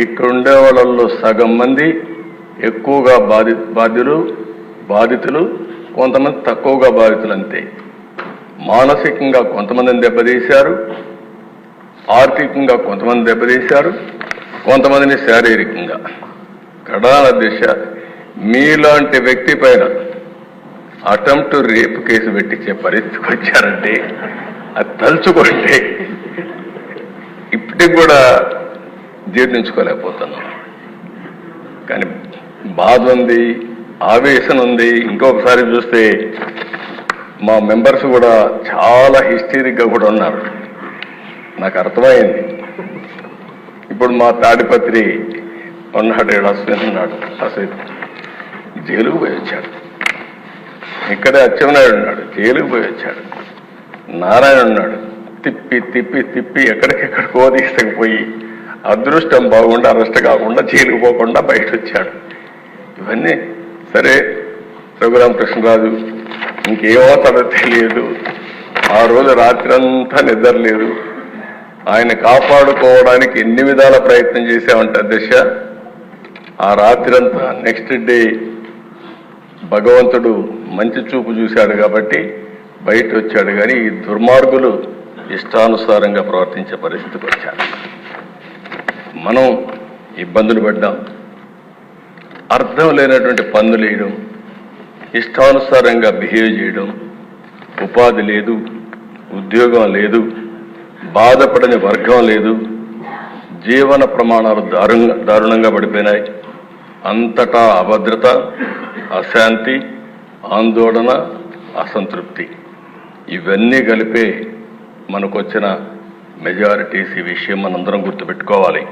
ఇక్కడ ఉండే వాళ్ళల్లో సగం మంది ఎక్కువగా బాధితులు, కొంతమంది తక్కువగా బాధితులు అంతే. మానసికంగా కొంతమందిని దెబ్బతీశారు, ఆర్థికంగా కొంతమంది దెబ్బతీశారు, కొంతమందిని శారీరకంగా. ప్రధాన దిశ మీలాంటి వ్యక్తి పైన అటెంప్ట్ రేప్ కేసు పెట్టించే పరిస్థితికి వచ్చారంటే అది తలుచుకుంటే ఇప్పటికి కూడా జీర్ణించుకోలేకపోతున్నాం. కానీ బాధ ఉంది, ఆవేశం ఉంది. ఇంకొకసారి చూస్తే మా మెంబర్స్ కూడా చాలా హిస్టరిక్గా కూడా ఉన్నారు. నాకు అర్థమైంది. ఇప్పుడు మా తాడిపత్రి ఉన్నాడు, అశ్విన్ ఉన్నాడు. అశ్విన్ జైలుకు పోయి వచ్చాడు. ఇక్కడే అచ్చెన్నాయుడు ఉన్నాడు, జైలుకు పోయి వచ్చాడు. నారాయణ ఉన్నాడు, తిప్పి తిప్పి తిప్పి ఎక్కడికెక్కడికో తీసుకుపోయి అదృష్టం బాగుండా అరెస్ట్ కాకుండా జైలుకు పోకుండా బయట వచ్చాడు. ఇవన్నీ సరే. రఘురామకృష్ణరాజు ఇంకేమవుతాడో తెలియదు. ఆ రోజు రాత్రి అంతా నిద్ర లేదు. ఆయన కాపాడుకోవడానికి ఎన్ని విధాల ప్రయత్నం చేశామంటే అధ్యక్ష, ఆ రాత్రి అంతా నెక్స్ట్ డే భగవంతుడు మంచి చూపు చూశాడు కాబట్టి బయట వచ్చాడు. కానీ ఈ దుర్మార్గులు ఇష్టానుసారంగా ప్రవర్తించే పరిస్థితికి వచ్చారు. మనం ఇబ్బందులు పడ్డాం. అర్థం లేనటువంటి పన్నులు వేయడం, ఇష్టానుసారంగా బిహేవ్ చేయడం, ఉపాధి లేదు, ఉద్యోగం లేదు, బాధపడని వర్గం లేదు, జీవన ప్రమాణాలు దారుణంగా పడిపోయినాయి. అంతటా అభద్రత, అశాంతి, ఆందోళన, అసంతృప్తి ఇవన్నీ కలిపే మనకొచ్చిన మెజారిటీస్. ఈ విషయం మనందరం గుర్తుపెట్టుకోవాలి.